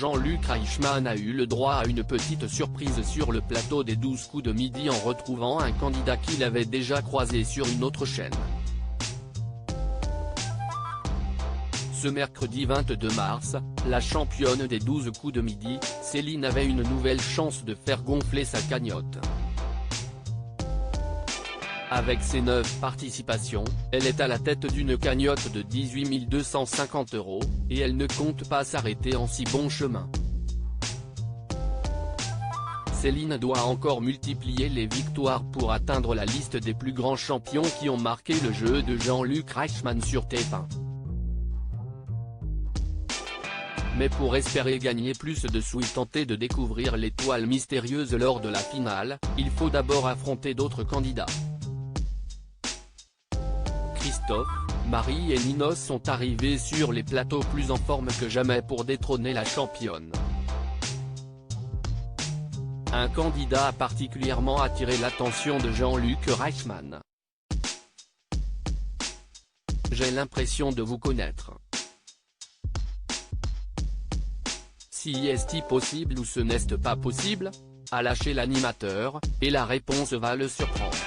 Jean-Luc Reichmann a eu le droit à une petite surprise sur le plateau des 12 coups de midi en retrouvant un candidat qu'il avait déjà croisé sur une autre chaîne. Ce mercredi 22 mars, la championne des 12 coups de midi, Céline avait une nouvelle chance de faire gonfler sa cagnotte. Avec ses 9 participations, elle est à la tête d'une cagnotte de 18 250 €, et elle ne compte pas s'arrêter en si bon chemin. Céline doit encore multiplier les victoires pour atteindre la liste des plus grands champions qui ont marqué le jeu de Jean-Luc Reichmann sur TF1. Mais pour espérer gagner plus de sous et tenter de découvrir l'étoile mystérieuse lors de la finale, il faut d'abord affronter d'autres candidats. Christophe, Marie et Ninos sont arrivés sur les plateaux plus en forme que jamais pour détrôner la championne. Un candidat a particulièrement attiré l'attention de Jean-Luc Reichmann. J'ai l'impression de vous connaître. Si est-il possible ou ce n'est pas possible ? A lâché l'animateur, et la réponse va le surprendre.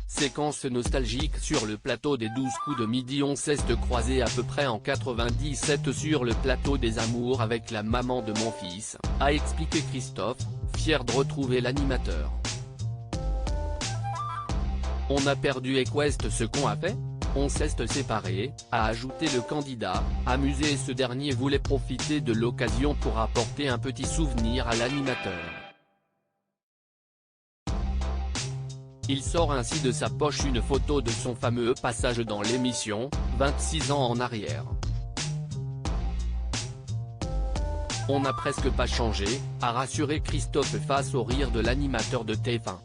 Séquence nostalgique sur le plateau des 12 coups de midi. On cesse de croiser à peu près en 97 sur le plateau des Amours avec la maman de mon fils, a expliqué Christophe, fier de retrouver l'animateur. On a perdu et qu'est-ce ce qu'on a fait ? On s'est séparés, a ajouté le candidat, amusé, et ce dernier voulait profiter de l'occasion pour apporter un petit souvenir à l'animateur. Il sort ainsi de sa poche une photo de son fameux passage dans l'émission, 26 ans en arrière. On n'a presque pas changé, a rassuré Christophe face au rire de l'animateur de TF1.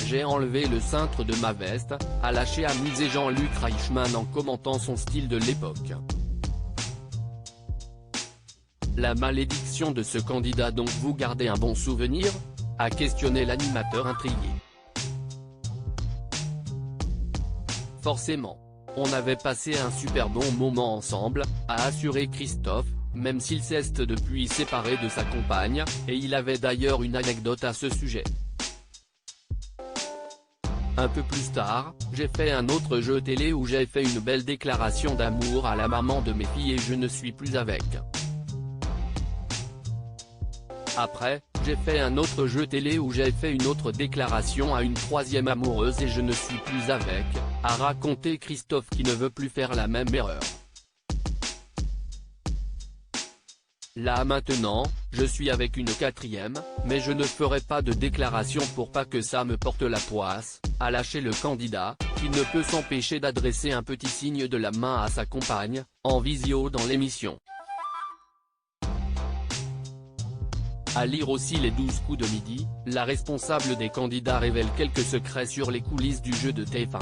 J'ai enlevé le cintre de ma veste, a lâché amusé Jean-Luc Reichmann en commentant son style de l'époque. La malédiction de ce candidat, donc vous gardez un bon souvenir ? A questionné l'animateur intrigué. Forcément. On avait passé un super bon moment ensemble, a assuré Christophe, même s'il s'est depuis séparé de sa compagne, et il avait d'ailleurs une anecdote à ce sujet. Un peu plus tard, j'ai fait un autre jeu télé où j'ai fait une belle déclaration d'amour à la maman de mes filles et je ne suis plus avec. Après, j'ai fait un autre jeu télé où j'ai fait une autre déclaration à une troisième amoureuse et je ne suis plus avec, a raconté Christophe qui ne veut plus faire la même erreur. Là maintenant, je suis avec une quatrième, mais je ne ferai pas de déclaration pour pas que ça me porte la poisse, a lâché le candidat, qui ne peut s'empêcher d'adresser un petit signe de la main à sa compagne, en visio dans l'émission. À lire aussi les 12 coups de midi, la responsable des candidats révèle quelques secrets sur les coulisses du jeu de TF1.